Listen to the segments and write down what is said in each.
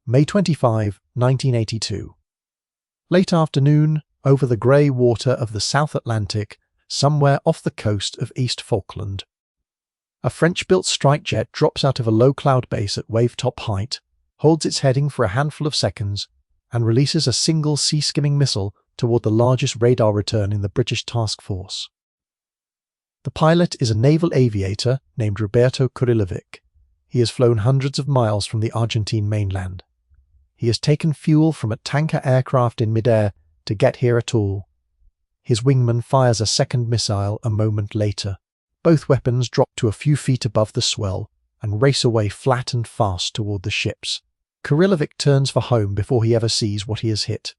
May 25, 1982. Late afternoon, over the grey water of the South Atlantic, somewhere off the coast of East Falkland. A French-built strike jet drops out of a low cloud base at wave-top height, holds its heading for a handful of seconds, and releases a single sea-skimming missile toward the largest radar return in the British task force. The pilot is a naval aviator named Roberto Kurilovic. He has flown hundreds of miles from the Argentine mainland. He has taken fuel from a tanker aircraft in midair to get here at all. His wingman fires a second missile a moment later. Both weapons drop to a few feet above the swell and race away flat and fast toward the ships. Kurilovic turns for home before he ever sees what he has hit.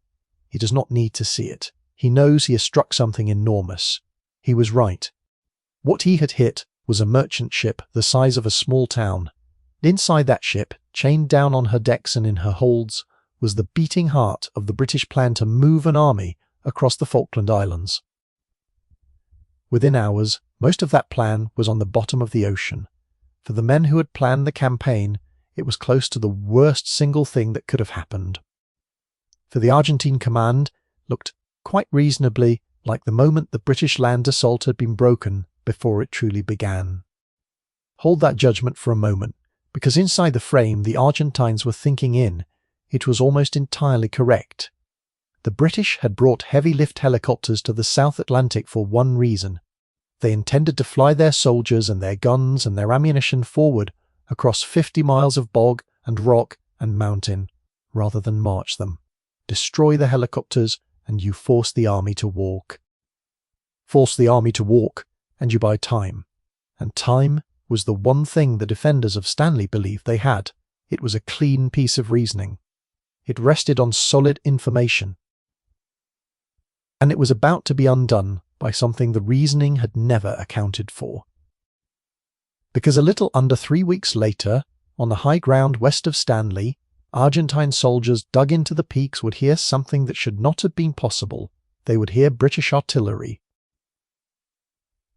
He does not need to see it. He knows he has struck something enormous. He was right. What he had hit was a merchant ship the size of a small town. Inside that ship, chained down on her decks and in her holds, was the beating heart of the British plan to move an army across the Falkland Islands. Within hours, most of that plan was on the bottom of the ocean. For the men who had planned the campaign, it was close to the worst single thing that could have happened. For the Argentine command, looked quite reasonably like the moment the British land assault had been broken before it truly began. Hold that judgment for a moment, because inside the frame the Argentines were thinking it was almost entirely correct. The British had brought heavy-lift helicopters to the South Atlantic for one reason. They intended to fly their soldiers and their guns and their ammunition forward across 50 miles of bog and rock and mountain, rather than march them. Destroy the helicopters, and you force the army to walk. Force the army to walk, and you buy time. And time was the one thing the defenders of Stanley believed they had. It was a clean piece of reasoning. It rested on solid information. And it was about to be undone by something the reasoning had never accounted for. Because a little under 3 weeks later, on the high ground west of Stanley, Argentine soldiers dug into the peaks would hear something that should not have been possible. They would hear British artillery.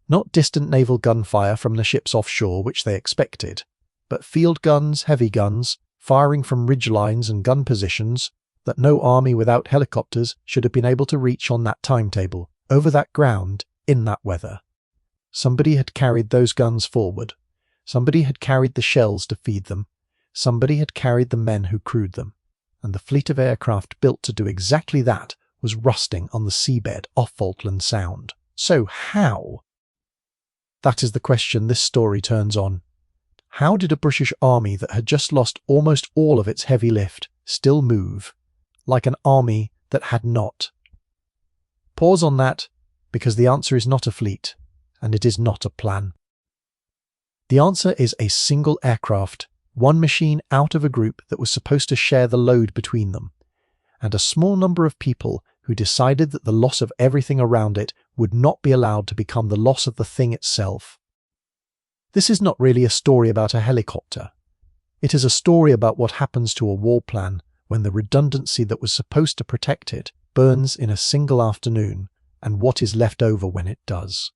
Not distant naval gunfire from the ships offshore, which they expected, but field guns, heavy guns, firing from ridge lines and gun positions that no army without helicopters should have been able to reach on that timetable, over that ground, in that weather. Somebody had carried those guns forward. Somebody had carried the shells to feed them. Somebody had carried the men who crewed them. And the fleet of aircraft built to do exactly that was rusting on the seabed off Falkland Sound. So how? That is the question this story turns on. How did a British army that had just lost almost all of its heavy lift still move, like an army that had not? Pause on that, because the answer is not a fleet, and it is not a plan. The answer is a single aircraft, one machine out of a group that was supposed to share the load between them, and a small number of people who decided that the loss of everything around it would not be allowed to become the loss of the thing itself. This is not really a story about a helicopter. It is a story about what happens to a war plan when the redundancy that was supposed to protect it burns in a single afternoon, and what is left over when it does.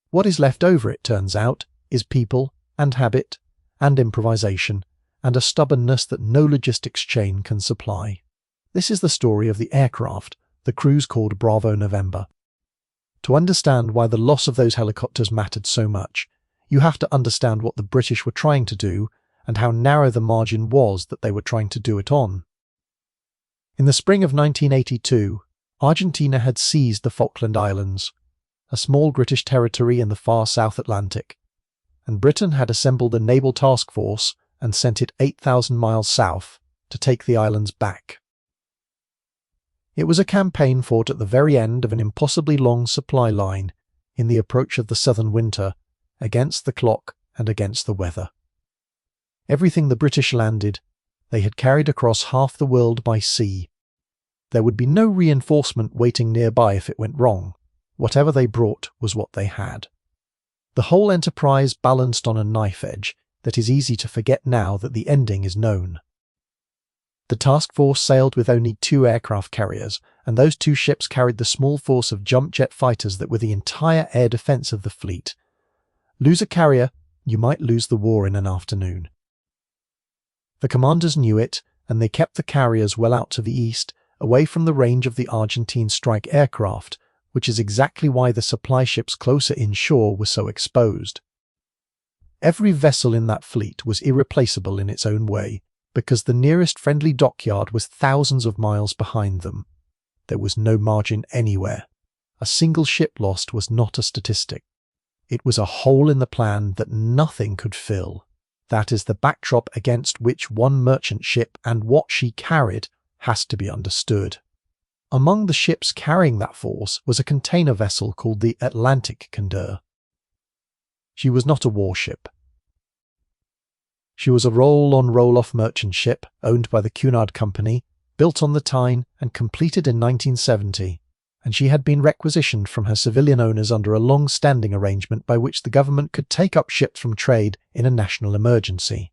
What is left over, it turns out, is people and habit and improvisation and a stubbornness that no logistics chain can supply. This is the story of the aircraft the crews called Bravo November. To understand why the loss of those helicopters mattered so much, you have to understand what the British were trying to do and how narrow the margin was that they were trying to do it on. In the spring of 1982, Argentina had seized the Falkland Islands, a small British territory in the far South Atlantic, and Britain had assembled a naval task force and sent it 8,000 miles south to take the islands back. It was a campaign fought at the very end of an impossibly long supply line in the approach of the southern winter, against the clock and against the weather. Everything the British landed, they had carried across half the world by sea. There would be no reinforcement waiting nearby if it went wrong. Whatever they brought was what they had. The whole enterprise balanced on a knife edge that is easy to forget now that the ending is known. The task force sailed with only 2 aircraft carriers, and those 2 ships carried the small force of jump jet fighters that were the entire air defense of the fleet. Lose a carrier, you might lose the war in an afternoon. The commanders knew it, and they kept the carriers well out to the east, away from the range of the Argentine strike aircraft, which is exactly why the supply ships closer inshore were so exposed. Every vessel in that fleet was irreplaceable in its own way, because the nearest friendly dockyard was thousands of miles behind them. There was no margin anywhere. A single ship lost was not a statistic. It was a hole in the plan that nothing could fill. That is the backdrop against which one merchant ship and what she carried has to be understood. Among the ships carrying that force was a container vessel called the Atlantic Condor. She was not a warship. She was a roll-on roll-off merchant ship owned by the Cunard Company, built on the Tyne and completed in 1970, and she had been requisitioned from her civilian owners under a long-standing arrangement by which the government could take up ships from trade in a national emergency.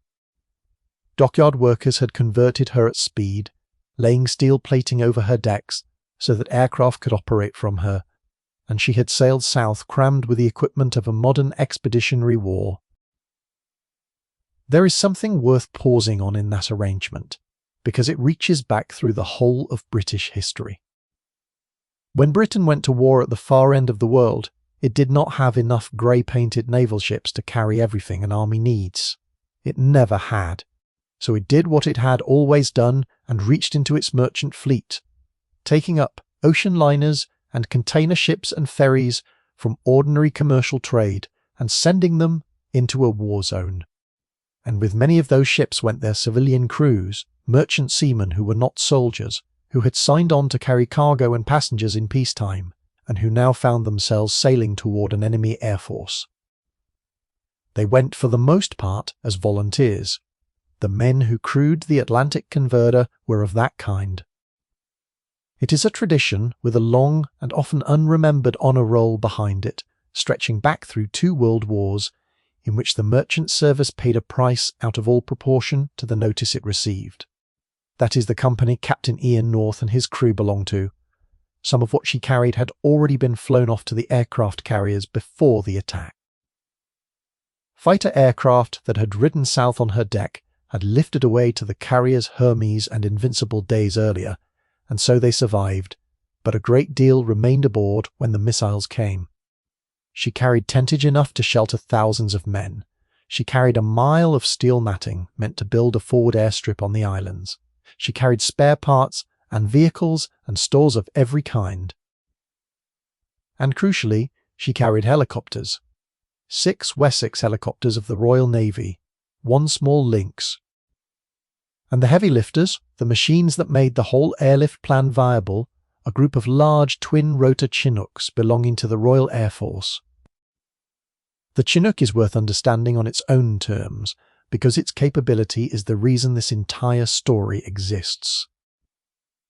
Dockyard workers had converted her at speed, laying steel plating over her decks so that aircraft could operate from her, and she had sailed south crammed with the equipment of a modern expeditionary war. There is something worth pausing on in that arrangement, because it reaches back through the whole of British history. When Britain went to war at the far end of the world, it did not have enough grey-painted naval ships to carry everything an army needs. It never had. So it did what it had always done and reached into its merchant fleet, taking up ocean liners and container ships and ferries from ordinary commercial trade and sending them into a war zone. And with many of those ships went their civilian crews, merchant seamen who were not soldiers, who had signed on to carry cargo and passengers in peacetime, and who now found themselves sailing toward an enemy air force. They went for the most part as volunteers. The men who crewed the Atlantic Converter were of that kind. It is a tradition with a long and often unremembered honour roll behind it, stretching back through 2 world wars, in which the merchant service paid a price out of all proportion to the notice it received. That is the company Captain Ian North and his crew belonged to. Some of what she carried had already been flown off to the aircraft carriers before the attack. Fighter aircraft that had ridden south on her deck had lifted away to the carriers Hermes and Invincible days earlier, and so they survived, but a great deal remained aboard when the missiles came. She carried tentage enough to shelter thousands of men. She carried a mile of steel matting meant to build a forward airstrip on the islands. She carried spare parts and vehicles and stores of every kind. And crucially, she carried helicopters. 6 Wessex helicopters of the Royal Navy, 1 small Lynx. And the heavy lifters, the machines that made the whole airlift plan viable, a group of large twin-rotor Chinooks belonging to the Royal Air Force. The Chinook is worth understanding on its own terms, because its capability is the reason this entire story exists.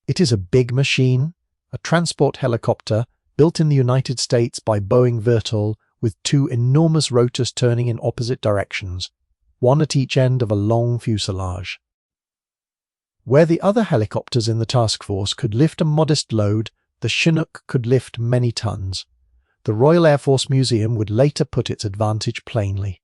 It is a big machine, a transport helicopter built in the United States by Boeing Vertol with 2 enormous rotors turning in opposite directions, one at each end of a long fuselage. Where the other helicopters in the task force could lift a modest load, the Chinook could lift many tons. The Royal Air Force Museum would later put its advantage plainly.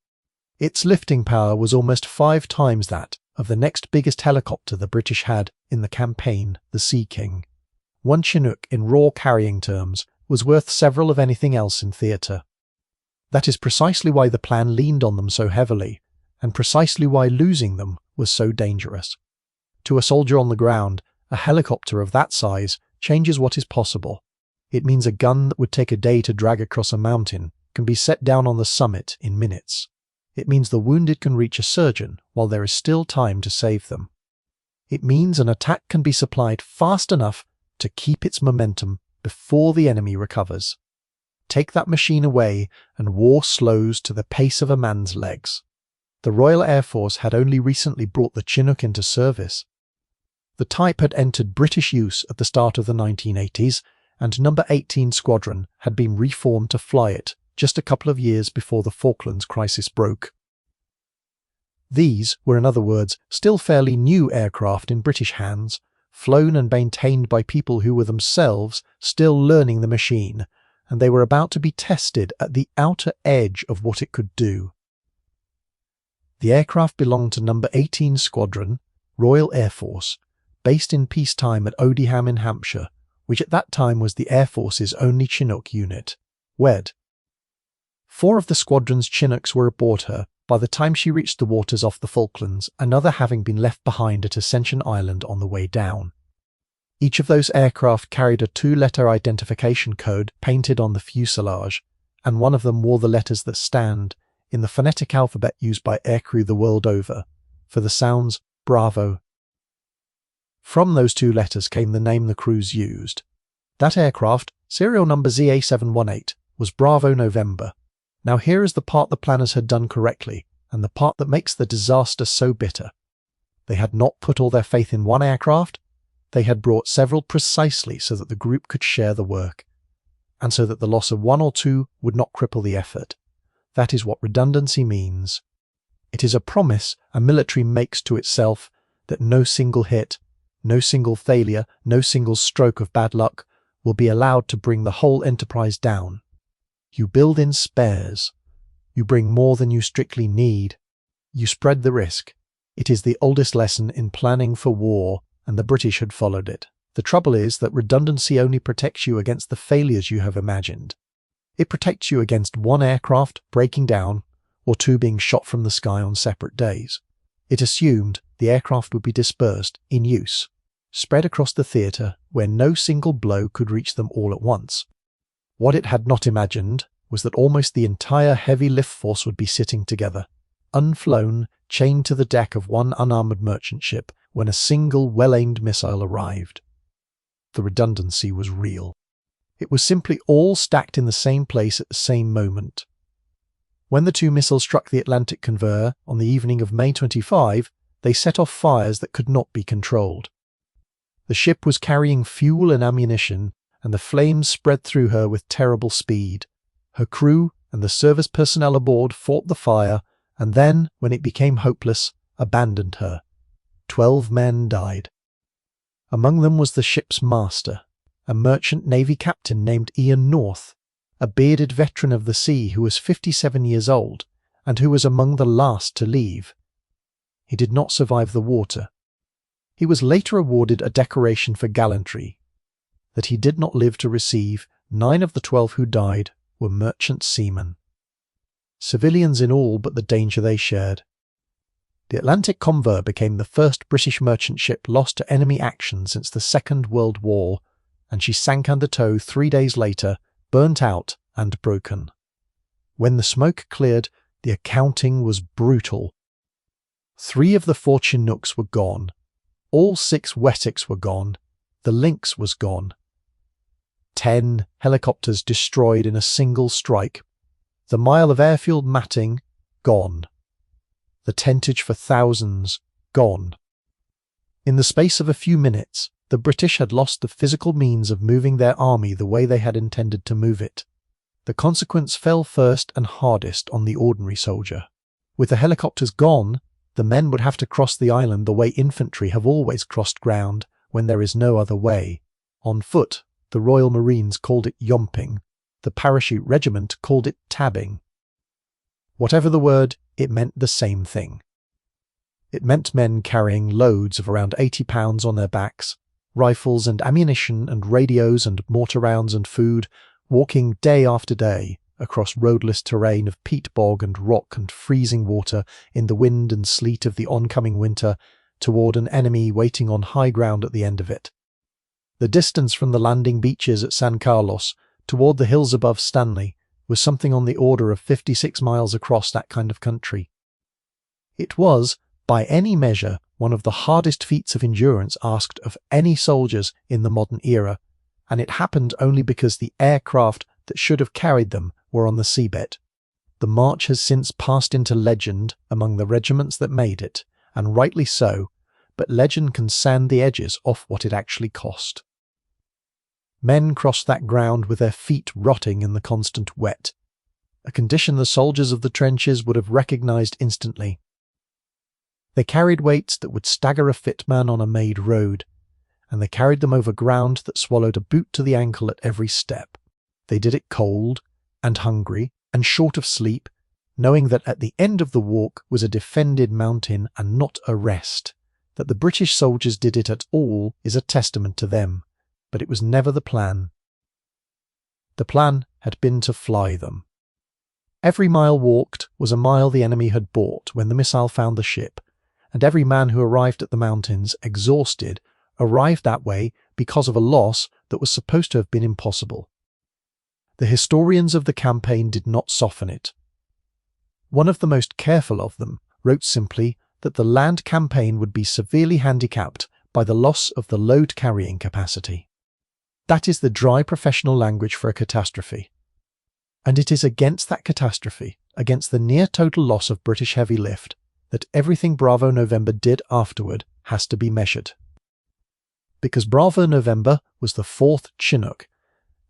Its lifting power was almost 5 times that of the next biggest helicopter the British had in the campaign, the Sea King. One Chinook, in raw carrying terms, was worth several of anything else in theatre. That is precisely why the plan leaned on them so heavily, and precisely why losing them was so dangerous. To a soldier on the ground, a helicopter of that size changes what is possible. It means a gun that would take a day to drag across a mountain can be set down on the summit in minutes. It means the wounded can reach a surgeon while there is still time to save them. It means an attack can be supplied fast enough to keep its momentum before the enemy recovers. Take that machine away and war slows to the pace of a man's legs. The Royal Air Force had only recently brought the Chinook into service. The type had entered British use at the start of the 1980s, and No. 18 Squadron had been reformed to fly it just a couple of years before the Falklands crisis broke. These were, in other words, still fairly new aircraft in British hands, flown and maintained by people who were themselves still learning the machine, and they were about to be tested at the outer edge of what it could do. The aircraft belonged to No. 18 Squadron, Royal Air Force, based in peacetime at Odiham in Hampshire, which at that time was the Air Force's only Chinook unit. WED. 4 of the squadron's Chinooks were aboard her by the time she reached the waters off the Falklands, another having been left behind at Ascension Island on the way down. Each of those aircraft carried a 2-letter identification code painted on the fuselage, and one of them wore the letters that stand, in the phonetic alphabet used by aircrew the world over, for the sounds Bravo. From those 2 letters came the name the crews used. That aircraft, serial number ZA718, was Bravo November. Now here is the part the planners had done correctly, and the part that makes the disaster so bitter. They had not put all their faith in one aircraft. They had brought several precisely so that the group could share the work, and so that the loss of 1 or 2 would not cripple the effort. That is what redundancy means. It is a promise a military makes to itself that no single hit, no single failure, no single stroke of bad luck will be allowed to bring the whole enterprise down. You build in spares. You bring more than you strictly need. You spread the risk. It is the oldest lesson in planning for war, and the British had followed it. The trouble is that redundancy only protects you against the failures you have imagined. It protects you against 1 aircraft breaking down or 2 being shot from the sky on separate days. It assumed the aircraft would be dispersed, in use, spread across the theatre where no single blow could reach them all at once. What it had not imagined was that almost the entire heavy lift force would be sitting together, unflown, chained to the deck of one unarmoured merchant ship when a single well-aimed missile arrived. The redundancy was real. It was simply all stacked in the same place at the same moment. When the 2 missiles struck the Atlantic conveyor on the evening of May 25, they set off fires that could not be controlled. The ship was carrying fuel and ammunition, and the flames spread through her with terrible speed. Her crew and the service personnel aboard fought the fire, and then, when it became hopeless, abandoned her. 12 men died. Among them was the ship's master, a merchant navy captain named Ian North, a bearded veteran of the sea who was 57 years old, and who was among the last to leave. He did not survive the water. He was later awarded a decoration for gallantry. That he did not live to receive, 9 of the 12 who died were merchant seamen. Civilians in all but the danger they shared. The Atlantic convoy became the first British merchant ship lost to enemy action since the Second World War, and she sank under tow 3 days later, burnt out and broken. When the smoke cleared, the accounting was brutal. 3 of the 4 Chinooks were gone. All 6 Wessexes were gone. The Lynx was gone. 10 helicopters destroyed in a single strike. The mile of airfield matting, gone. The tentage for thousands, gone. In the space of a few minutes, the British had lost the physical means of moving their army the way they had intended to move it. The consequence fell first and hardest on the ordinary soldier. With the helicopters gone, the men would have to cross the island the way infantry have always crossed ground when there is no other way. On foot, the Royal Marines called it yomping. The parachute regiment called it tabbing. Whatever the word, it meant the same thing. It meant men carrying loads of around 80 pounds on their backs, rifles and ammunition and radios and mortar rounds and food, walking day after day across roadless terrain of peat bog and rock and freezing water in the wind and sleet of the oncoming winter toward an enemy waiting on high ground at the end of it. The distance from the landing beaches at San Carlos toward the hills above Stanley was something on the order of 56 miles across that kind of country. It was, by any measure, one of the hardest feats of endurance asked of any soldiers in the modern era, and it happened only because the aircraft that should have carried them were on the seabed. The march has since passed into legend among the regiments that made it, and rightly so, but legend can sand the edges off what it actually cost. Men crossed that ground with their feet rotting in the constant wet, a condition the soldiers of the trenches would have recognized instantly. They carried weights that would stagger a fit man on a made road, and they carried them over ground that swallowed a boot to the ankle at every step. They did it cold and hungry and short of sleep, knowing that at the end of the walk was a defended mountain and not a rest. That the British soldiers did it at all is a testament to them, but it was never the plan. The plan had been to fly them. Every mile walked was a mile the enemy had bought when the missile found the ship, and every man who arrived at the mountains exhausted arrived that way because of a loss that was supposed to have been impossible. The historians of the campaign did not soften it. One of the most careful of them wrote simply that the land campaign would be severely handicapped by the loss of the load carrying capacity. That is the dry professional language for a catastrophe. And it is against that catastrophe, against the near total loss of British heavy lift, that everything Bravo November did afterward has to be measured. Because Bravo November was the 4th Chinook,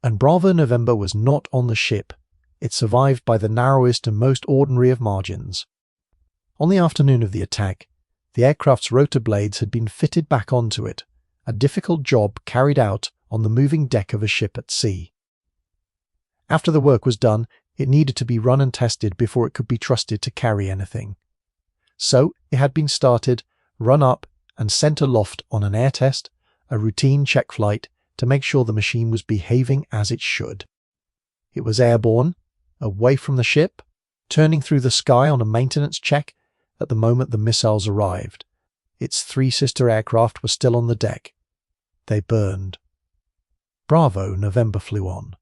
and Bravo November was not on the ship. It survived by the narrowest and most ordinary of margins. On the afternoon of the attack, the aircraft's rotor blades had been fitted back onto it, a difficult job carried out on the moving deck of a ship at sea. After the work was done, it needed to be run and tested before it could be trusted to carry anything. So it had been started, run up, and sent aloft on an air test, a routine check flight, to make sure the machine was behaving as it should. It was airborne, away from the ship, turning through the sky on a maintenance check at the moment the missiles arrived. Its 3 sister aircraft were still on the deck. They burned. Bravo November flew on.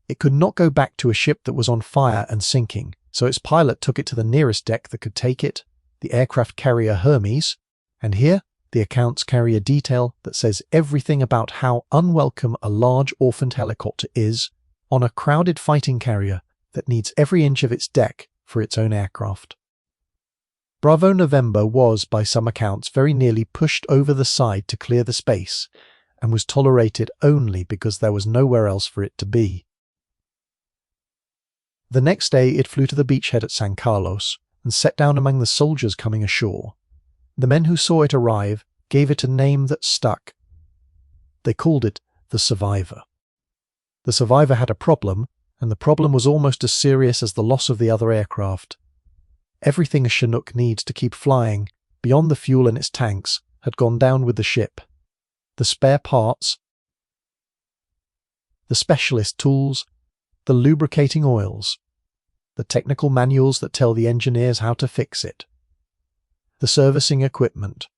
It could not go back to a ship that was on fire and sinking, so its pilot took it to the nearest deck that could take it, the aircraft carrier Hermes, and here the accounts carry a detail that says everything about how unwelcome a large orphaned helicopter is on a crowded fighting carrier that needs every inch of its deck for its own aircraft. Bravo November was, by some accounts, very nearly pushed over the side to clear the space, and was tolerated only because there was nowhere else for it to be. The next day it flew to the beachhead at San Carlos and set down among the soldiers coming ashore. The men who saw it arrive gave it a name that stuck. They called it the Survivor. The Survivor had a problem, and the problem was almost as serious as the loss of the other aircraft. Everything a Chinook needs to keep flying, beyond the fuel in its tanks, had gone down with the ship. The spare parts, the specialist tools, the lubricating oils, the technical manuals that tell the engineers how to fix it, the servicing equipment.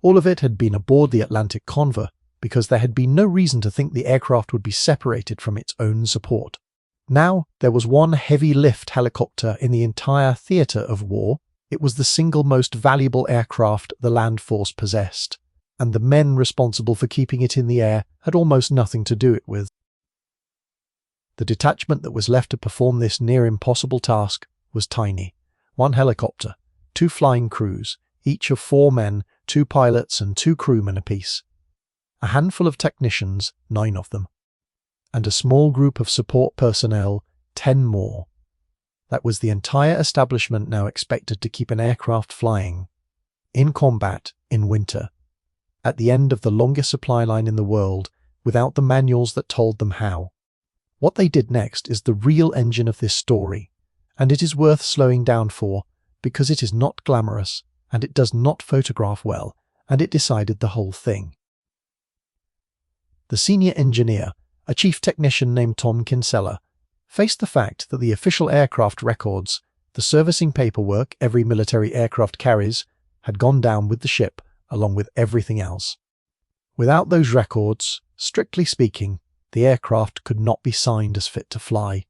All of it had been aboard the Atlantic Convoy because there had been no reason to think the aircraft would be separated from its own support. Now there was one heavy lift helicopter in the entire theatre of war. It was the single most valuable aircraft the land force possessed, and the men responsible for keeping it in the air had almost nothing to do it with. The detachment that was left to perform this near impossible task was tiny. 1 helicopter, 2 flying crews, each of 4 men, 2 pilots and 2 crewmen apiece. A handful of technicians, 9 of them, and a small group of support personnel, 10 more. That was the entire establishment now expected to keep an aircraft flying, in combat, in winter, at the end of the longest supply line in the world, without the manuals that told them how. What they did next is the real engine of this story, and it is worth slowing down for, because it is not glamorous, and it does not photograph well, and it decided the whole thing. The senior engineer, a chief technician named Tom Kinsella, faced the fact that the official aircraft records, the servicing paperwork every military aircraft carries, had gone down with the ship along with everything else. Without those records, strictly speaking, the aircraft could not be signed as fit to fly.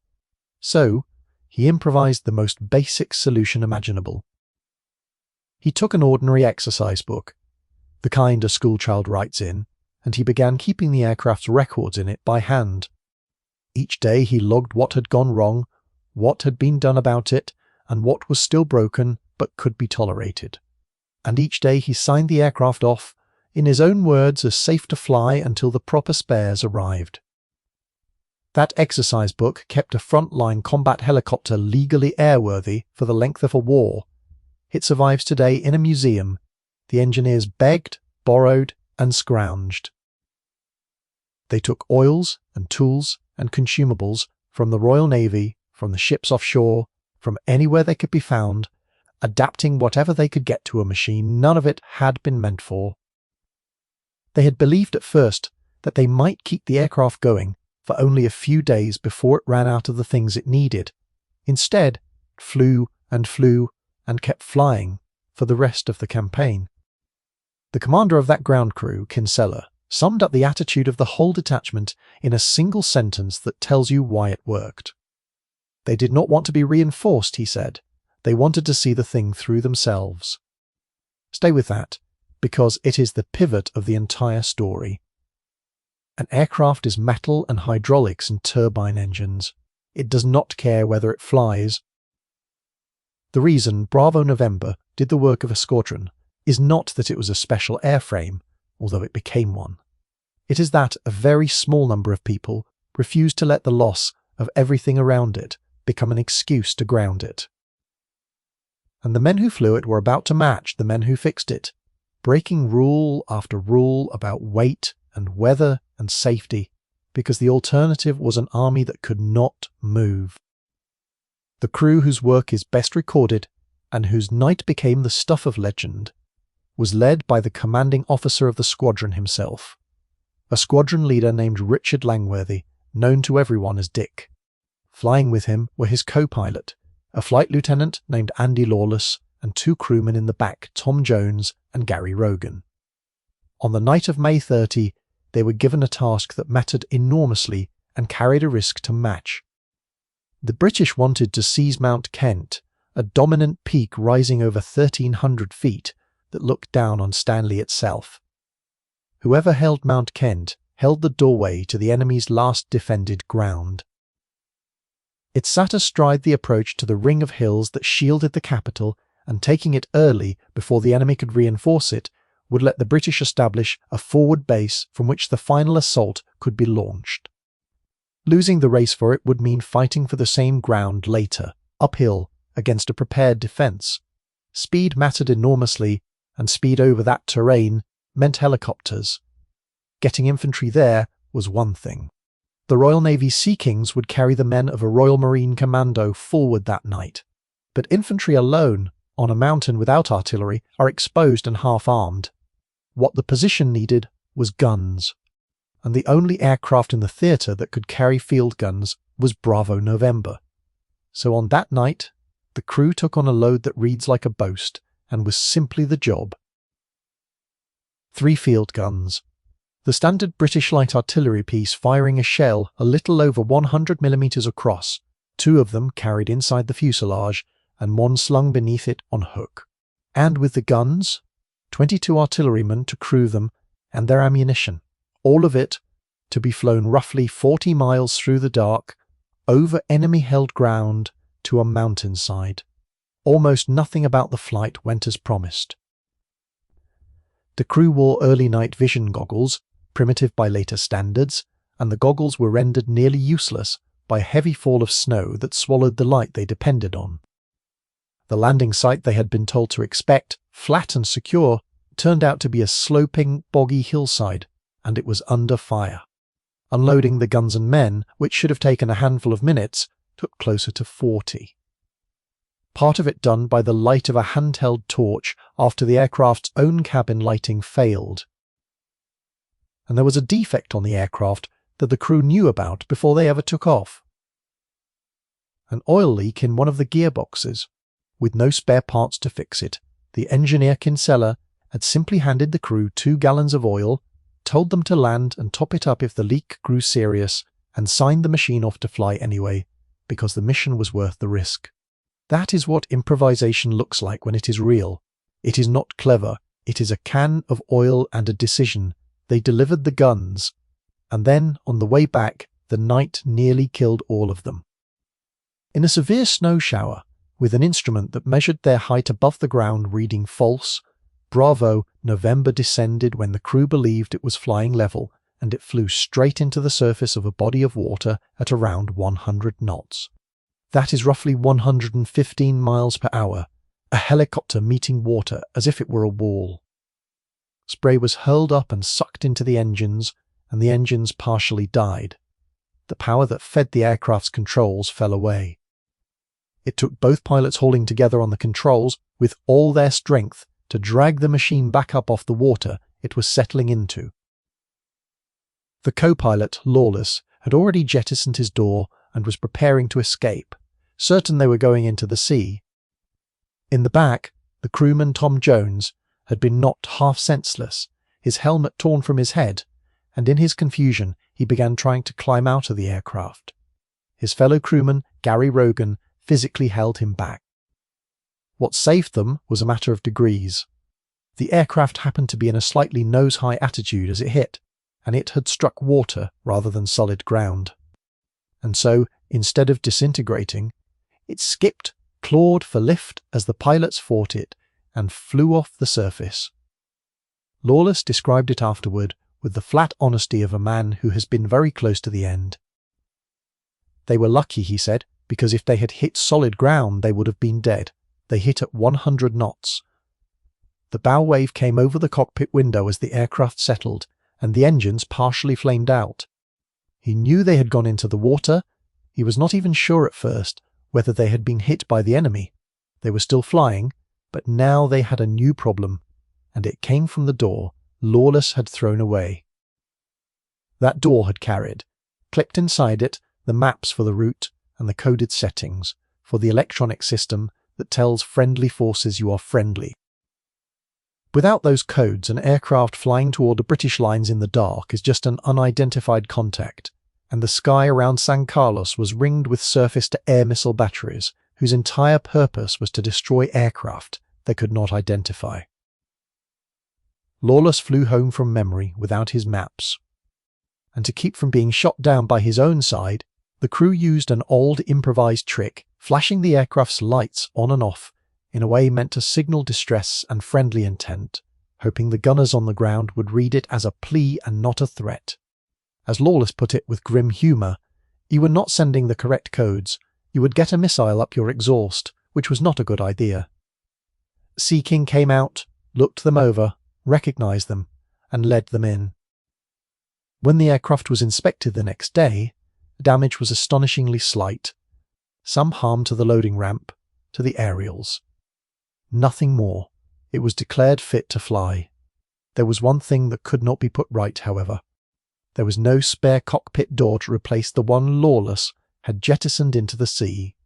So, he improvised the most basic solution imaginable. He took an ordinary exercise book, the kind a schoolchild writes in, and he began keeping the aircraft's records in it by hand. Each day he logged what had gone wrong, what had been done about it, and what was still broken but could be tolerated. And each day he signed the aircraft off, in his own words, as safe to fly until the proper spares arrived. That exercise book kept a front-line combat helicopter legally airworthy for the length of a war. It survives today in a museum. The engineers begged, borrowed, and scrounged. They took oils and tools and consumables from the Royal Navy, from the ships offshore, from anywhere they could be found, adapting whatever they could get to a machine none of it had been meant for. They had believed at first that they might keep the aircraft going for only a few days before it ran out of the things it needed. Instead, it flew and kept flying for the rest of the campaign. The commander of that ground crew, Kinsella, summed up the attitude of the whole detachment in a single sentence that tells you why it worked. They did not want to be reinforced, he said. They wanted to see the thing through themselves. Stay with that, because it is the pivot of the entire story. An aircraft is metal and hydraulics and turbine engines. It does not care whether it flies. The reason Bravo November did the work of a squadron is not that it was a special airframe, although it became one. It is that a very small number of people refused to let the loss of everything around it become an excuse to ground it. And the men who flew it were about to match the men who fixed it, breaking rule after rule about weight and weather and safety, because the alternative was an army that could not move. The crew whose work is best recorded, and whose night became the stuff of legend, was led by the commanding officer of the squadron himself, a squadron leader named Richard Langworthy, known to everyone as Dick. Flying with him were his co-pilot, a flight lieutenant named Andy Lawless, and two crewmen in the back, Tom Jones and Gary Rogan. On the night of May 30, they were given a task that mattered enormously and carried a risk to match. The British wanted to seize Mount Kent, a dominant peak rising over 1,300 feet that looked down on Stanley itself. Whoever held Mount Kent held the doorway to the enemy's last defended ground. It sat astride the approach to the ring of hills that shielded the capital, and taking it early before the enemy could reinforce it would let the British establish a forward base from which the final assault could be launched. Losing the race for it would mean fighting for the same ground later, uphill, against a prepared defence. Speed mattered enormously, and speed over that terrain meant helicopters. Getting infantry there was one thing. The Royal Navy Sea Kings would carry the men of a Royal Marine Commando forward that night, but infantry alone, on a mountain without artillery, are exposed and half-armed. What the position needed was guns, and the only aircraft in the theatre that could carry field guns was Bravo November. So on that night, the crew took on a load that reads like a boast, and was simply the job. 3 field guns. The standard British light artillery piece firing a shell a little over 100 mm across, 2 of them carried inside the fuselage, and 1 slung beneath it on hook. And with the guns, 22 artillerymen to crew them, and their ammunition. All of it to be flown roughly 40 miles through the dark, over enemy-held ground, to a mountainside. Almost nothing about the flight went as promised. The crew wore early night vision goggles, primitive by later standards, and the goggles were rendered nearly useless by a heavy fall of snow that swallowed the light they depended on. The landing site they had been told to expect, flat and secure, turned out to be a sloping, boggy hillside, and it was under fire. Unloading the guns and men, which should have taken a handful of minutes, took closer to 40. Part of it done by the light of a handheld torch after the aircraft's own cabin lighting failed. And there was a defect on the aircraft that the crew knew about before they ever took off. An oil leak in one of the gearboxes. With no spare parts to fix it, the engineer Kinsella had simply handed the crew 2 gallons of oil, told them to land and top it up if the leak grew serious, and signed the machine off to fly anyway, because the mission was worth the risk. That is what improvisation looks like when it is real. It is not clever, it is a can of oil and a decision. They delivered the guns, and then, on the way back, the night nearly killed all of them. In a severe snow shower, with an instrument that measured their height above the ground reading false, Bravo November descended when the crew believed it was flying level, and it flew straight into the surface of a body of water at around 100 knots. That is roughly 115 miles per hour, a helicopter meeting water as if it were a wall. Spray was hurled up and sucked into the engines, and the engines partially died. The power that fed the aircraft's controls fell away. It took both pilots hauling together on the controls with all their strength to drag the machine back up off the water it was settling into. The co-pilot, Lawless, had already jettisoned his door and was preparing to escape, certain they were going into the sea. In the back, the crewman Tom Jones had been knocked half senseless, his helmet torn from his head, and in his confusion he began trying to climb out of the aircraft. His fellow crewman, Gary Rogan, physically held him back. What saved them was a matter of degrees. The aircraft happened to be in a slightly nose-high attitude as it hit, and it had struck water rather than solid ground. And so, instead of disintegrating, it skipped, clawed for lift as the pilots fought it, and flew off the surface. Lawless described it afterward with the flat honesty of a man who has been very close to the end. They were lucky, he said, because if they had hit solid ground they would have been dead. They hit at 100 knots. The bow wave came over the cockpit window as the aircraft settled, and the engines partially flamed out. He knew they had gone into the water. He was not even sure at first whether they had been hit by the enemy. They were still flying, but now they had a new problem, and it came from the door Lawless had thrown away. That door had carried, clipped inside it, the maps for the route and the coded settings for the electronic system that tells friendly forces you are friendly. Without those codes, an aircraft flying toward the British lines in the dark is just an unidentified contact, and the sky around San Carlos was ringed with surface-to-air missile batteries whose entire purpose was to destroy aircraft they could not identify. Lawless flew home from memory without his maps, and to keep from being shot down by his own side, the crew used an old improvised trick, flashing the aircraft's lights on and off in a way meant to signal distress and friendly intent, hoping the gunners on the ground would read it as a plea and not a threat. As Lawless put it with grim humour, you were not sending the correct codes, you would get a missile up your exhaust, which was not a good idea. Sea King came out, looked them over, recognised them, and led them in. When the aircraft was inspected the next day, the damage was astonishingly slight. Some harm to the loading ramp, to the aerials. Nothing more. It was declared fit to fly. There was one thing that could not be put right, however. There was no spare cockpit door to replace the one Lawless had jettisoned into the sea.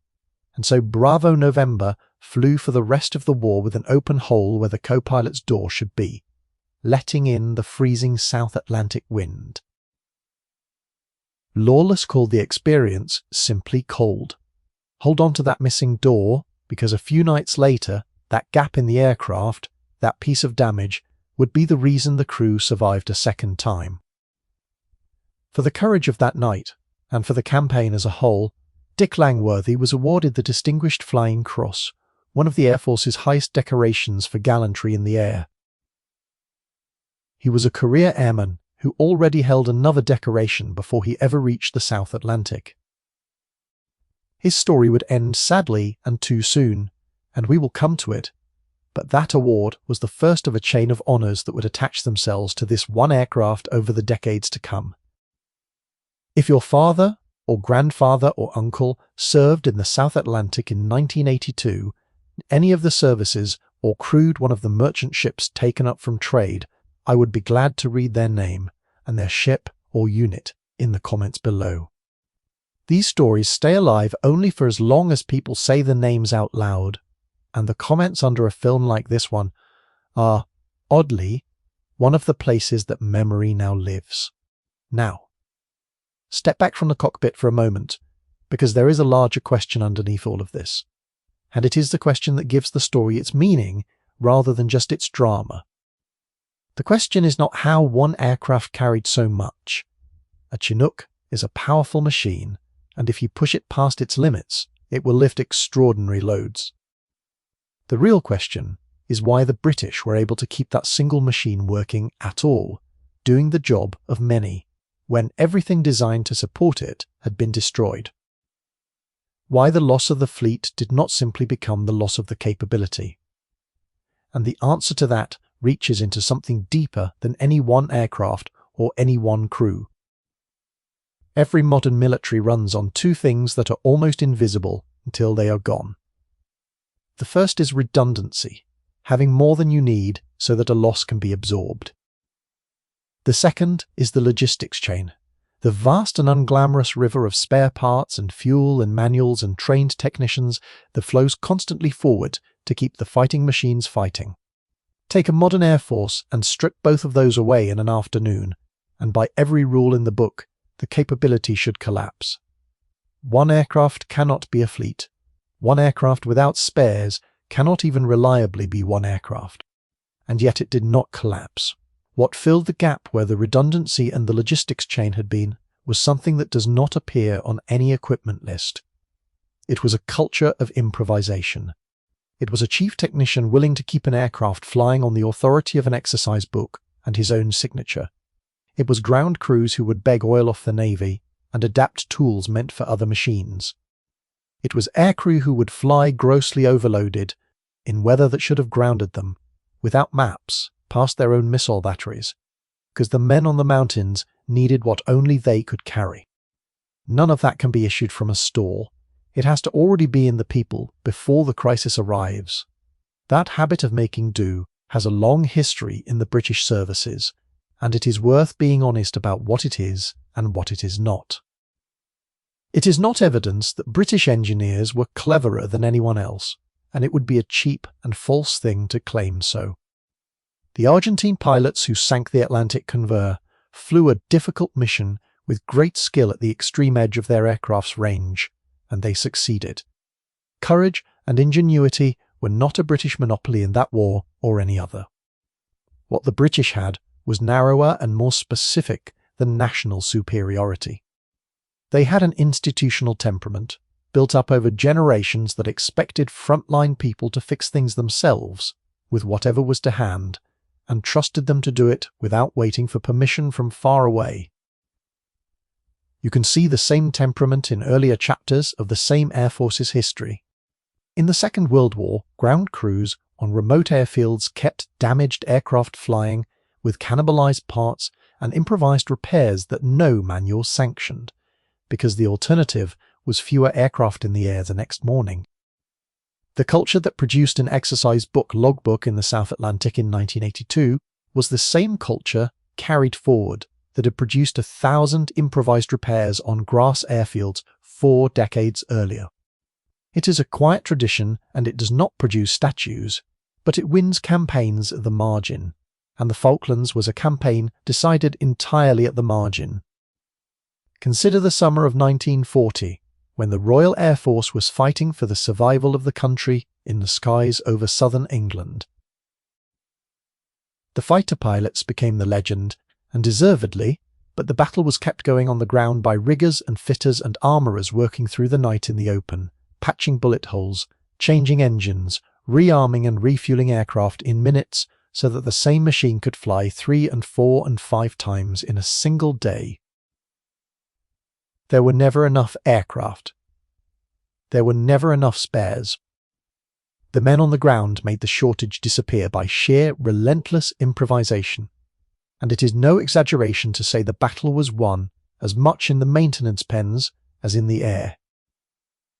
And so Bravo November flew for the rest of the war with an open hole where the co-pilot's door should be, letting in the freezing South Atlantic wind. Lawless called the experience simply cold. Hold on to that missing door, because a few nights later, that gap in the aircraft, that piece of damage, would be the reason the crew survived a second time. For the courage of that night, and for the campaign as a whole, Dick Langworthy was awarded the Distinguished Flying Cross, one of the Air Force's highest decorations for gallantry in the air. He was a career airman who already held another decoration before he ever reached the South Atlantic. His story would end sadly and too soon, and we will come to it, but that award was the first of a chain of honours that would attach themselves to this one aircraft over the decades to come. If your father, or grandfather, or uncle served in the South Atlantic in 1982, any of the services, or crewed one of the merchant ships taken up from trade, I would be glad to read their name and their ship or unit in the comments below. These stories stay alive only for as long as people say the names out loud, and the comments under a film like this one are, oddly, one of the places that memory now lives. Now, step back from the cockpit for a moment, because there is a larger question underneath all of this, and it is the question that gives the story its meaning rather than just its drama. The question is not how one aircraft carried so much. A Chinook is a powerful machine, and if you push it past its limits, it will lift extraordinary loads. The real question is why the British were able to keep that single machine working at all, doing the job of many, when everything designed to support it had been destroyed. Why the loss of the fleet did not simply become the loss of the capability. And the answer to that reaches into something deeper than any one aircraft or any one crew. Every modern military runs on two things that are almost invisible, until they are gone. The first is redundancy, having more than you need so that a loss can be absorbed. The second is the logistics chain, the vast and unglamorous river of spare parts and fuel and manuals and trained technicians that flows constantly forward to keep the fighting machines fighting. Take a modern air force and strip both of those away in an afternoon, and by every rule in the book, the capability should collapse. One aircraft cannot be a fleet. One aircraft without spares cannot even reliably be one aircraft. And yet it did not collapse. What filled the gap where the redundancy and the logistics chain had been was something that does not appear on any equipment list. It was a culture of improvisation. It was a chief technician willing to keep an aircraft flying on the authority of an exercise book and his own signature. It was ground crews who would beg oil off the Navy and adapt tools meant for other machines. It was aircrew who would fly grossly overloaded, in weather that should have grounded them, without maps, past their own missile batteries, because the men on the mountains needed what only they could carry. None of that can be issued from a store. It has to already be in the people before the crisis arrives. That habit of making do has a long history in the British services, and it is worth being honest about what it is and what it is not. It is not evidence that British engineers were cleverer than anyone else, and it would be a cheap and false thing to claim so. The Argentine pilots who sank the Atlantic Conver flew a difficult mission with great skill at the extreme edge of their aircraft's range, and they succeeded. Courage and ingenuity were not a British monopoly in that war or any other. What the British had was narrower and more specific than national superiority. They had an institutional temperament, built up over generations that expected frontline people to fix things themselves, with whatever was to hand, and trusted them to do it without waiting for permission from far away. You can see the same temperament in earlier chapters of the same Air Force's history. In the Second World War, ground crews on remote airfields kept damaged aircraft flying with cannibalized parts and improvised repairs that no manual sanctioned, because the alternative was fewer aircraft in the air the next morning. The culture that produced an exercise book logbook in the South Atlantic in 1982 was the same culture carried forward that had produced 1,000 improvised repairs on grass airfields 4 decades earlier. It is a quiet tradition and it does not produce statues, but it wins campaigns at the margin, and the Falklands was a campaign decided entirely at the margin. Consider the summer of 1940, when the Royal Air Force was fighting for the survival of the country in the skies over southern England. The fighter pilots became the legend, and deservedly, but the battle was kept going on the ground by riggers and fitters and armourers working through the night in the open, patching bullet holes, changing engines, rearming and refuelling aircraft in minutes so that the same machine could fly 3 and 4 and 5 times in a single day. There were never enough aircraft. There were never enough spares. The men on the ground made the shortage disappear by sheer, relentless improvisation. And it is no exaggeration to say the battle was won as much in the maintenance pens as in the air.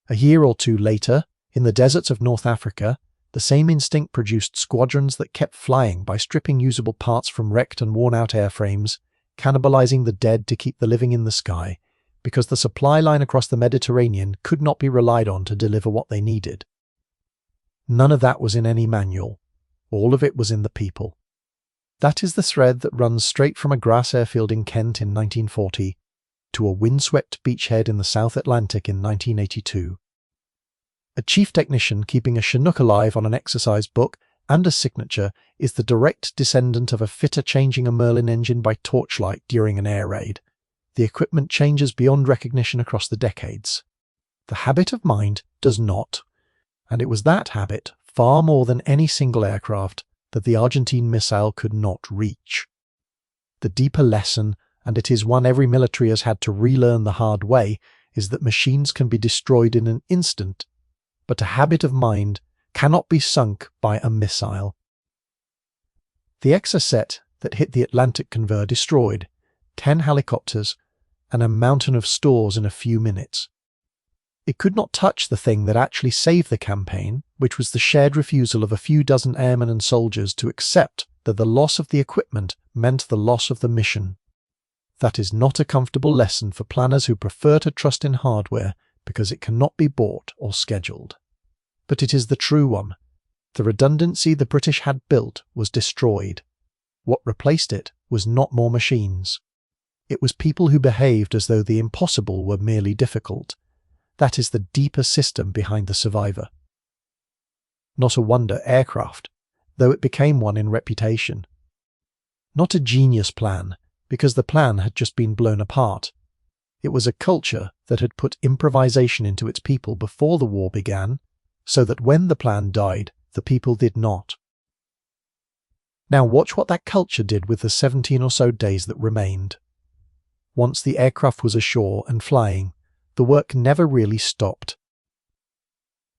A year or two later, in the deserts of North Africa, the same instinct produced squadrons that kept flying by stripping usable parts from wrecked and worn-out airframes, cannibalizing the dead to keep the living in the sky, because the supply line across the Mediterranean could not be relied on to deliver what they needed. None of that was in any manual. All of it was in the people. That is the thread that runs straight from a grass airfield in Kent in 1940 to a windswept beachhead in the South Atlantic in 1982. A chief technician keeping a Chinook alive on an exercise book and a signature is the direct descendant of a fitter changing a Merlin engine by torchlight during an air raid. The equipment changes beyond recognition across the decades. The habit of mind does not, and it was that habit, far more than any single aircraft, that the Argentine missile could not reach. The deeper lesson, and it is one every military has had to relearn the hard way, is that machines can be destroyed in an instant, but a habit of mind cannot be sunk by a missile. The Exocet that hit the Atlantic Conver destroyed 10 helicopters and a mountain of stores in a few minutes. It could not touch the thing that actually saved the campaign, which was the shared refusal of a few dozen airmen and soldiers to accept that the loss of the equipment meant the loss of the mission. That is not a comfortable lesson for planners who prefer to trust in hardware because it cannot be bought or scheduled. But it is the true one. The redundancy the British had built was destroyed. What replaced it was not more machines. It was people who behaved as though the impossible were merely difficult. That is the deeper system behind the survivor. Not a wonder aircraft, though it became one in reputation. Not a genius plan, because the plan had just been blown apart. It was a culture that had put improvisation into its people before the war began, so that when the plan died, the people did not. Now watch what that culture did with the 17 or so days that remained. Once the aircraft was ashore and flying, the work never really stopped.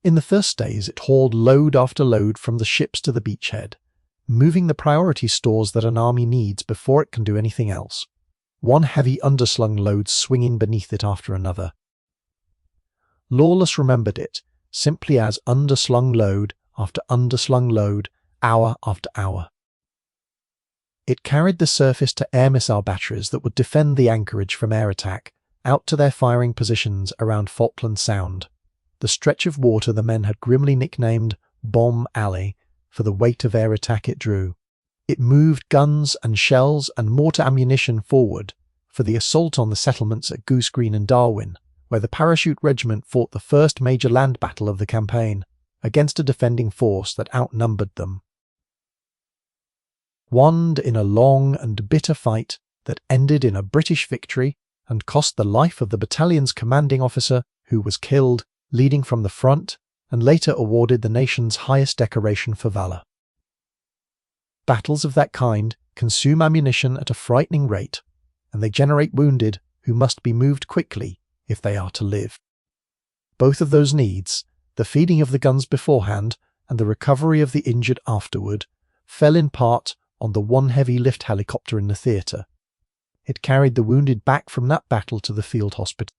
In the first days, it hauled load after load from the ships to the beachhead, moving the priority stores that an army needs before it can do anything else, one heavy underslung load swinging beneath it after another. Lawless remembered it simply as underslung load after underslung load, hour after hour. It carried the surface to air missile batteries that would defend the anchorage from air attack, out to their firing positions around Falklands Sound, the stretch of water the men had grimly nicknamed Bomb Alley for the weight of air attack it drew. It moved guns and shells and mortar ammunition forward for the assault on the settlements at Goose Green and Darwin, where the Parachute Regiment fought the first major land battle of the campaign against a defending force that outnumbered them. Won in a long and bitter fight that ended in a British victory and cost the life of the battalion's commanding officer, who was killed leading from the front and later awarded the nation's highest decoration for valour. Battles of that kind consume ammunition at a frightening rate, and they generate wounded who must be moved quickly if they are to live. Both of those needs, the feeding of the guns beforehand and the recovery of the injured afterward, fell in part on the one heavy lift helicopter in the theatre. It carried the wounded back from that battle to the field hospital.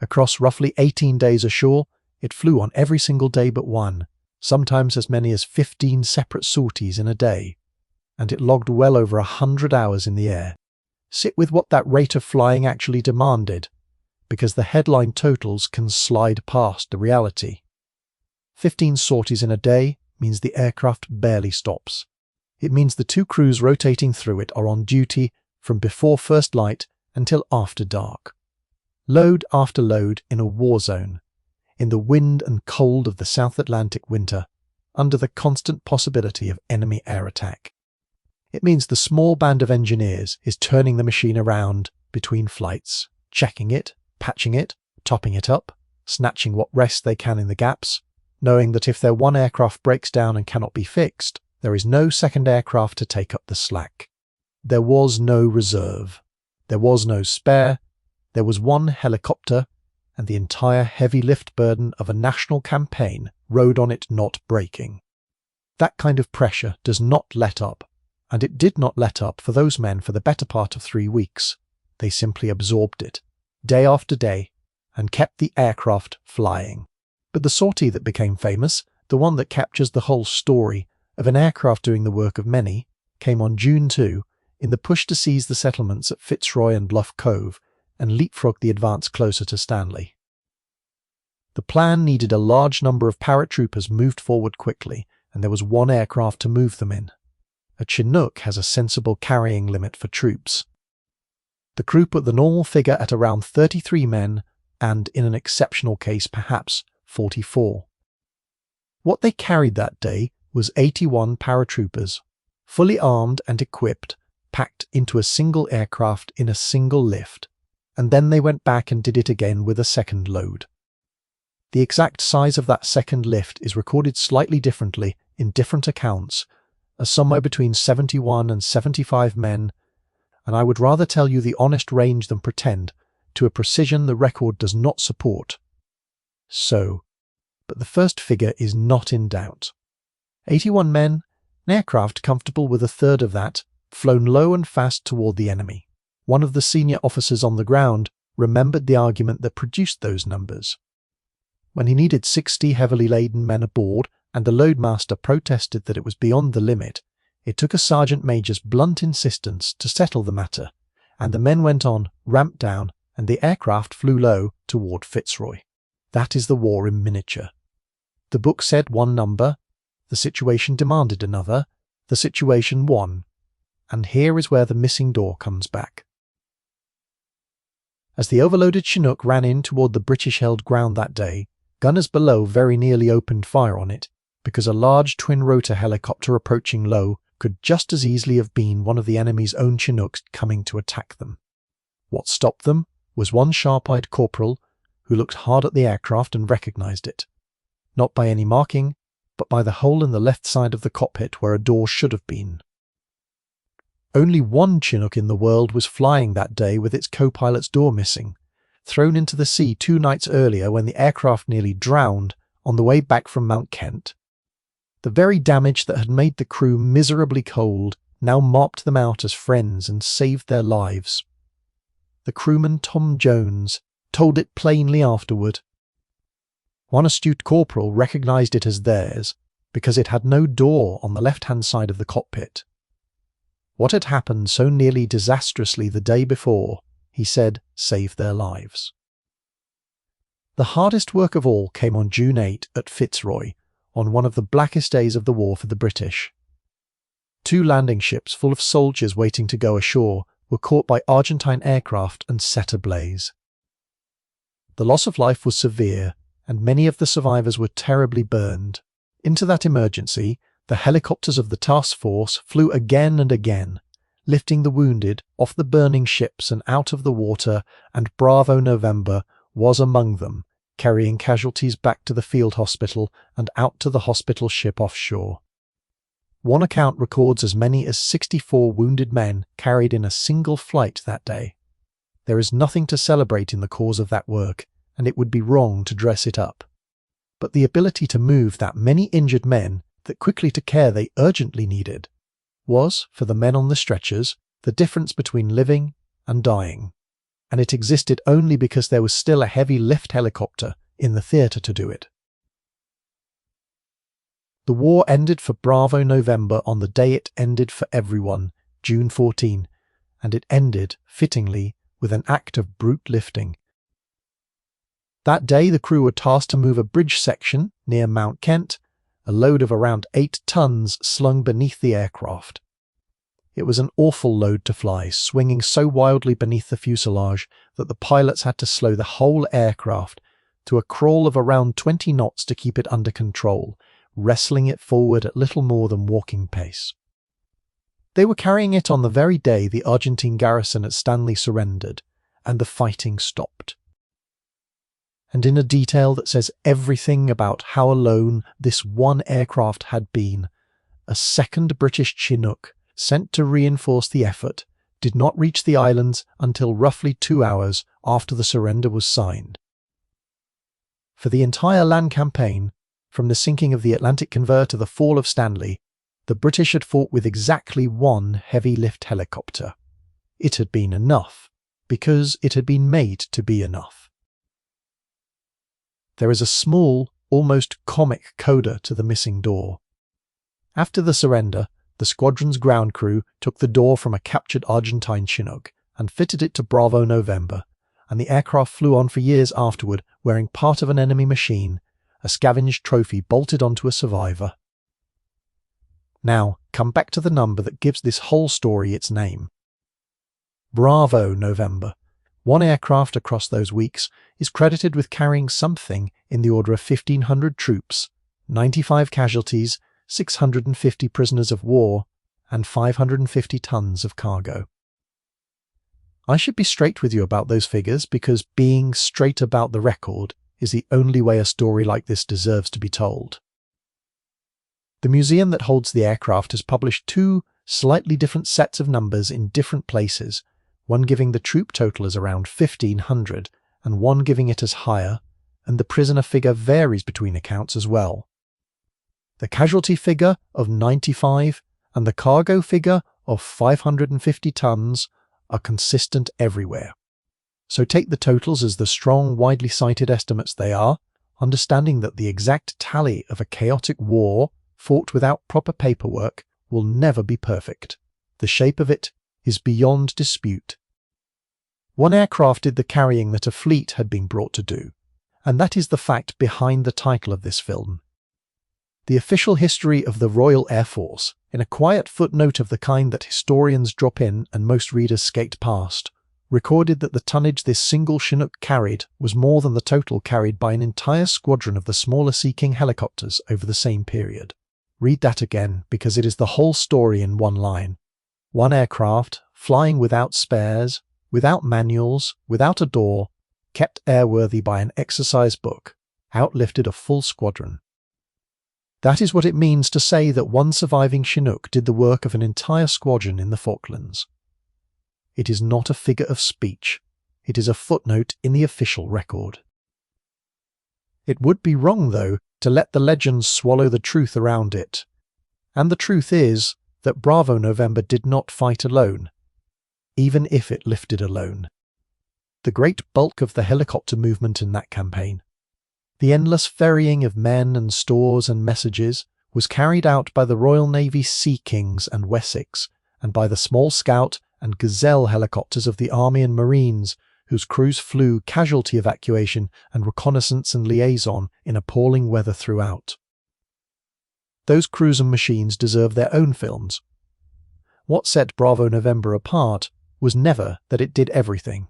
Across roughly 18 days ashore, it flew on every single day but one, sometimes as many as 15 separate sorties in a day, and it logged well over 100 hours in the air. Sit with what that rate of flying actually demanded, because the headline totals can slide past the reality. 15 sorties in a day means the aircraft barely stops. It means the two crews rotating through it are on duty from before first light until after dark. Load after load in a war zone, in the wind and cold of the South Atlantic winter, under the constant possibility of enemy air attack. It means the small band of engineers is turning the machine around between flights, checking it, patching it, topping it up, snatching what rest they can in the gaps, knowing that if their one aircraft breaks down and cannot be fixed, there is no second aircraft to take up the slack. There was no reserve. There was no spare. There was one helicopter, and the entire heavy lift burden of a national campaign rode on it not breaking. That kind of pressure does not let up, and it did not let up for those men for the better part of 3 weeks. They simply absorbed it, day after day, and kept the aircraft flying. But the sortie that became famous, the one that captures the whole story of an aircraft doing the work of many, came on June 2 in the push to seize the settlements at Fitzroy and Bluff Cove and leapfrog the advance closer to Stanley. The plan needed a large number of paratroopers moved forward quickly, and there was one aircraft to move them in. A Chinook has a sensible carrying limit for troops. The crew put the normal figure at around 33 men and, in an exceptional case, perhaps 44. What they carried that day was 81 paratroopers, fully armed and equipped, packed into a single aircraft in a single lift, and then they went back and did it again with a second load. The exact size of that second lift is recorded slightly differently in different accounts, as somewhere between 71 and 75 men, and I would rather tell you the honest range than pretend to a precision the record does not support. But the first figure is not in doubt. 81 men, an aircraft comfortable with a third of that, flown low and fast toward the enemy. One of the senior officers on the ground remembered the argument that produced those numbers. When he needed 60 heavily laden men aboard and the loadmaster protested that it was beyond the limit, it took a sergeant major's blunt insistence to settle the matter, and the men went on, ramped down, and the aircraft flew low toward Fitzroy. That is the war in miniature. The book said one number, the situation demanded another, the situation won, and here is where the missing door comes back. As the overloaded Chinook ran in toward the British-held ground that day, gunners below very nearly opened fire on it, because a large twin-rotor helicopter approaching low could just as easily have been one of the enemy's own Chinooks coming to attack them. What stopped them was one sharp-eyed corporal who looked hard at the aircraft and recognized it, not by any marking, but by the hole in the left side of the cockpit where a door should have been. Only one Chinook in the world was flying that day with its co-pilot's door missing, thrown into the sea 2 nights earlier when the aircraft nearly drowned on the way back from Mount Kent. The very damage that had made the crew miserably cold now marked them out as friends and saved their lives. The crewman Tom Jones told it plainly afterward. One astute corporal recognized it as theirs because it had no door on the left-hand side of the cockpit. What had happened so nearly disastrously the day before, he said, saved their lives. The hardest work of all came on June 8 at Fitzroy, on one of the blackest days of the war for the British. 2 landing ships full of soldiers waiting to go ashore were caught by Argentine aircraft and set ablaze. The loss of life was severe, and many of the survivors were terribly burned. Into that emergency, the helicopters of the task force flew again and again, lifting the wounded off the burning ships and out of the water, and Bravo November was among them, carrying casualties back to the field hospital and out to the hospital ship offshore. One account records as many as 64 wounded men carried in a single flight that day. There is nothing to celebrate in the cause of that work, and it would be wrong to dress it up. But the ability to move that many injured men that quickly to care they urgently needed was, for the men on the stretchers, the difference between living and dying, and it existed only because there was still a heavy lift helicopter in the theatre to do it. The war ended for Bravo November on the day it ended for everyone, June 14, and it ended, fittingly, with an act of brute lifting. That day the crew were tasked to move a bridge section near Mount Kent, a load of around 8 tons slung beneath the aircraft. It was an awful load to fly, swinging so wildly beneath the fuselage that the pilots had to slow the whole aircraft to a crawl of around 20 knots to keep it under control, wrestling it forward at little more than walking pace. They were carrying it on the very day the Argentine garrison at Stanley surrendered, and the fighting stopped. And in a detail that says everything about how alone this one aircraft had been, a second British Chinook, sent to reinforce the effort, did not reach the islands until roughly 2 hours after the surrender was signed. For the entire land campaign, from the sinking of the Atlantic Conver to the fall of Stanley, the British had fought with exactly 1 heavy lift helicopter. It had been enough, because it had been made to be enough. There is a small, almost comic coda to the missing door. After the surrender, the squadron's ground crew took the door from a captured Argentine Chinook and fitted it to Bravo November, and the aircraft flew on for years afterward wearing part of an enemy machine, a scavenged trophy bolted onto a survivor. Now, come back to the number that gives this whole story its name. Bravo November. 1 aircraft across those weeks is credited with carrying something in the order of 1,500 troops, 95 casualties, 650 prisoners of war, and 550 tons of cargo. I should be straight with you about those figures because being straight about the record is the only way a story like this deserves to be told. The museum that holds the aircraft has published 2 slightly different sets of numbers in different places, one giving the troop total as around 1,500 and one giving it as higher, and the prisoner figure varies between accounts as well. The casualty figure of 95 and the cargo figure of 550 tons are consistent everywhere. So take the totals as the strong, widely cited estimates they are, understanding that the exact tally of a chaotic war fought without proper paperwork will never be perfect. The shape of it is beyond dispute. One aircraft did the carrying that a fleet had been brought to do, and that is the fact behind the title of this film. The official history of the Royal Air Force, in a quiet footnote of the kind that historians drop in and most readers skate past, recorded that the tonnage this single Chinook carried was more than the total carried by an entire squadron of the smaller Sea King helicopters over the same period. Read that again, because it is the whole story in one line. One aircraft, flying without spares, without manuals, without a door, kept airworthy by an exercise book, outlifted a full squadron. That is what it means to say that one surviving Chinook did the work of an entire squadron in the Falklands. It is not a figure of speech, it is a footnote in the official record. It would be wrong, though, to let the legends swallow the truth around it. And the truth is that Bravo November did not fight alone, even if it lifted alone. The great bulk of the helicopter movement in that campaign, the endless ferrying of men and stores and messages, was carried out by the Royal Navy's Sea Kings and Wessex, and by the small Scout and Gazelle helicopters of the Army and Marines, whose crews flew casualty evacuation and reconnaissance and liaison in appalling weather throughout. Those crews and machines deserve their own films. What set Bravo November apart was never that it did everything.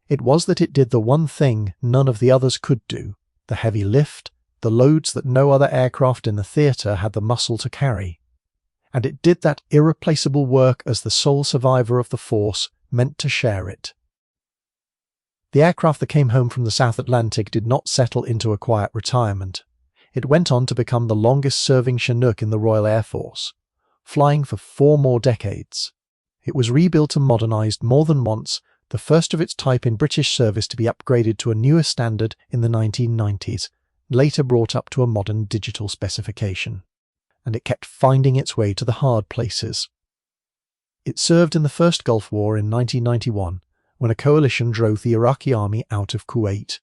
It was that it did the one thing none of the others could do, the heavy lift, the loads that no other aircraft in the theatre had the muscle to carry. And it did that irreplaceable work as the sole survivor of the force meant to share it. The aircraft that came home from the South Atlantic did not settle into a quiet retirement. It went on to become the longest-serving Chinook in the Royal Air Force, flying for 4 more decades. It was rebuilt and modernised more than once, the first of its type in British service to be upgraded to a newer standard in the 1990s, later brought up to a modern digital specification. And it kept finding its way to the hard places. It served in the First Gulf War in 1991, when a coalition drove the Iraqi army out of Kuwait.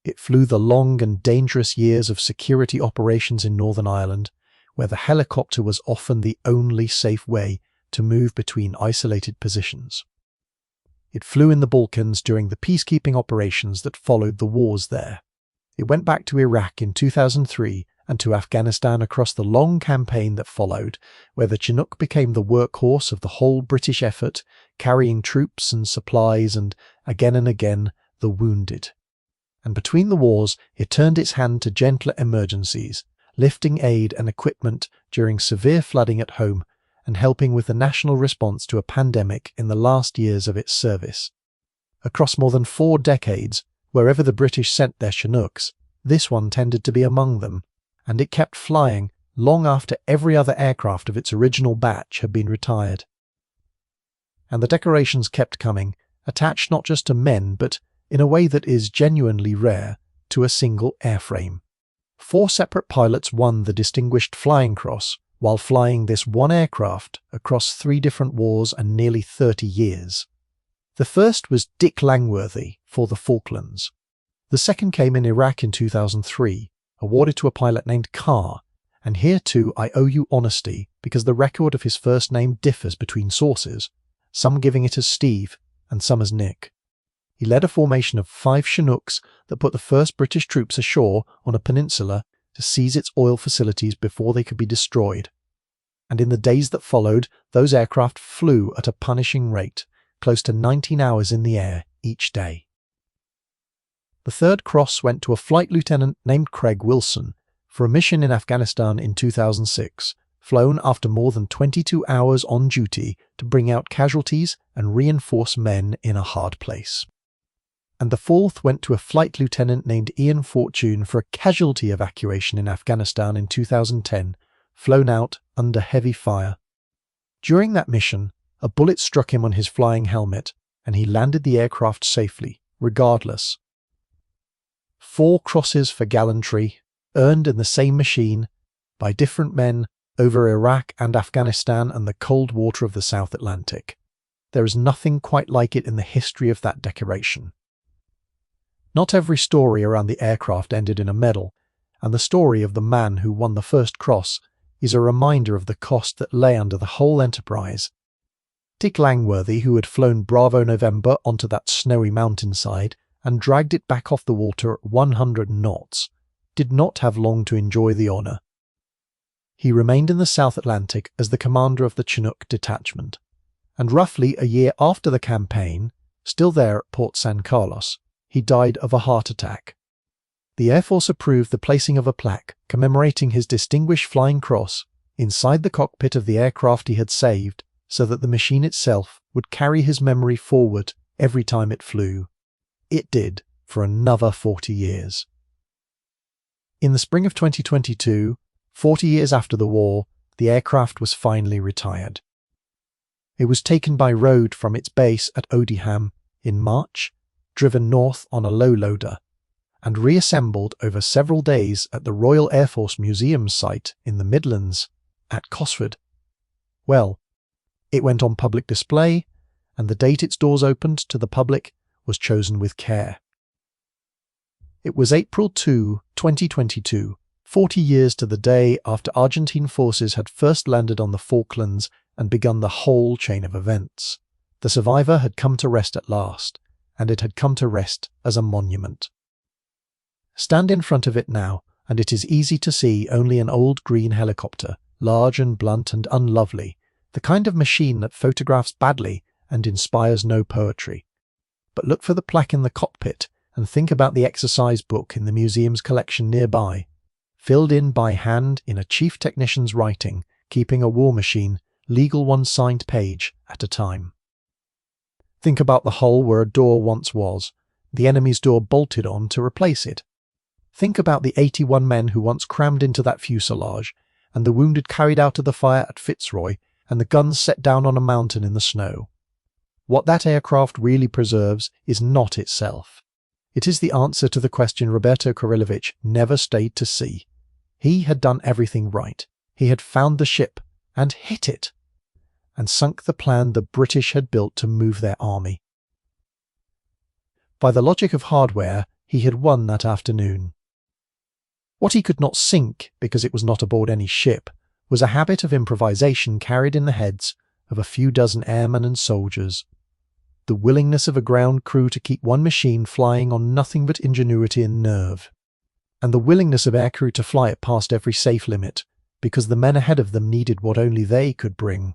It flew the long and dangerous years of security operations in Northern Ireland, where the helicopter was often the only safe way to move between isolated positions. It flew in the Balkans during the peacekeeping operations that followed the wars there. It went back to Iraq in 2003 and to Afghanistan across the long campaign that followed, where the Chinook became the workhorse of the whole British effort, carrying troops and supplies and again, the wounded. And between the wars, it turned its hand to gentler emergencies, lifting aid and equipment during severe flooding at home and helping with the national response to a pandemic in the last years of its service. Across more than 4 decades, wherever the British sent their Chinooks, this one tended to be among them, and it kept flying long after every other aircraft of its original batch had been retired. And the decorations kept coming, attached not just to men, but, in a way that is genuinely rare, to a single airframe. 4 separate pilots won the Distinguished Flying Cross while flying this one aircraft across 3 different wars and nearly 30 years. The first was Dick Langworthy for the Falklands. The second came in Iraq in 2003, awarded to a pilot named Carr, and here too I owe you honesty because the record of his first name differs between sources, some giving it as Steve and some as Nick. He led a formation of 5 Chinooks that put the first British troops ashore on a peninsula to seize its oil facilities before they could be destroyed. And in the days that followed, those aircraft flew at a punishing rate, close to 19 hours in the air each day. The third cross went to a flight lieutenant named Craig Wilson for a mission in Afghanistan in 2006, flown after more than 22 hours on duty to bring out casualties and reinforce men in a hard place. And the fourth went to a flight lieutenant named Ian Fortune for a casualty evacuation in Afghanistan in 2010, flown out under heavy fire. During that mission, a bullet struck him on his flying helmet, and he landed the aircraft safely, regardless. 4 crosses for gallantry, earned in the same machine, by different men, over Iraq and Afghanistan and the cold water of the South Atlantic. There is nothing quite like it in the history of that decoration. Not every story around the aircraft ended in a medal, and the story of the man who won the first cross is a reminder of the cost that lay under the whole enterprise. Dick Langworthy, who had flown Bravo November onto that snowy mountainside and dragged it back off the water at 100 knots, did not have long to enjoy the honour. He remained in the South Atlantic as the commander of the Chinook detachment, and roughly a year after the campaign, still there at Port San Carlos, he died of a heart attack. The Air Force approved the placing of a plaque commemorating his distinguished flying cross inside the cockpit of the aircraft he had saved, so that the machine itself would carry his memory forward every time it flew. It did for another 40 years. In the spring of 2022, 40 years after the war, the aircraft was finally retired. It was taken by road from its base at Odiham in March, driven north on a low loader, and reassembled over several days at the Royal Air Force Museum site in the Midlands at Cosford. Well, it went on public display, and the date its doors opened to the public was chosen with care. It was April 2, 2022, 40 years to the day after Argentine forces had first landed on the Falklands and begun the whole chain of events. The survivor had come to rest at last, and it had come to rest as a monument. Stand in front of it now, and it is easy to see only an old green helicopter, large and blunt and unlovely, the kind of machine that photographs badly and inspires no poetry. But look for the plaque in the cockpit and think about the exercise book in the museum's collection nearby, filled in by hand in a chief technician's writing, keeping a war machine, legal one signed page at a time. Think about the hole where a door once was, the enemy's door bolted on to replace it. Think about the 81 men who once crammed into that fuselage, and the wounded carried out of the fire at Fitzroy, and the guns set down on a mountain in the snow. What that aircraft really preserves is not itself. It is the answer to the question Roberto Kirilovich never stayed to see. He had done everything right. He had found the ship and hit it, and sunk the plan the British had built to move their army. By the logic of hardware, he had won that afternoon. What he could not sink, because it was not aboard any ship, was a habit of improvisation carried in the heads of a few dozen airmen and soldiers. The willingness of a ground crew to keep one machine flying on nothing but ingenuity and nerve, and the willingness of aircrew to fly it past every safe limit, because the men ahead of them needed what only they could bring.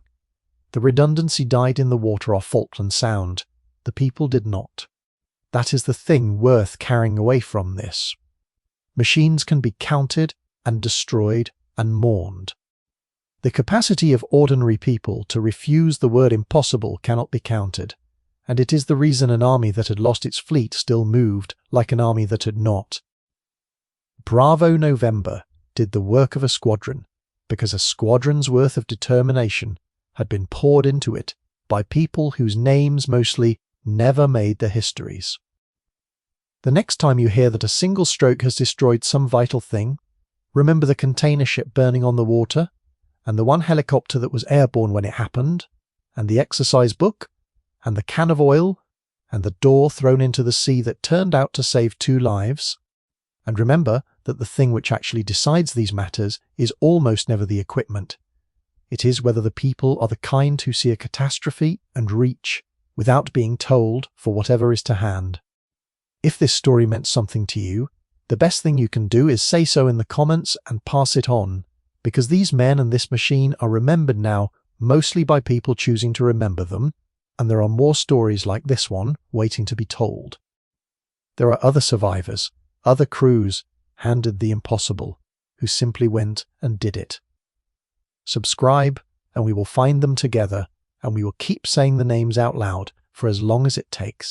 The Redundancy died in the water off Falkland Sound. The people did not. That is the thing worth carrying away from this. Machines can be counted and destroyed and mourned. The capacity of ordinary people to refuse the word impossible cannot be counted, and it is the reason an army that had lost its fleet still moved like an army that had not. Bravo November did the work of a squadron, because a squadron's worth of determination had been poured into it by people whose names mostly never made the histories. The next time you hear that a single stroke has destroyed some vital thing, remember the container ship burning on the water, and the one helicopter that was airborne when it happened, and the exercise book, and the can of oil, and the door thrown into the sea that turned out to save 2 lives. And remember that the thing which actually decides these matters is almost never the equipment. It is whether the people are the kind who see a catastrophe and reach, without being told, for whatever is to hand. If this story meant something to you, the best thing you can do is say so in the comments and pass it on, because these men and this machine are remembered now mostly by people choosing to remember them, and there are more stories like this one waiting to be told. There are other survivors, other crews, handed the impossible, who simply went and did it. Subscribe, and we will find them together, and we will keep saying the names out loud for as long as it takes.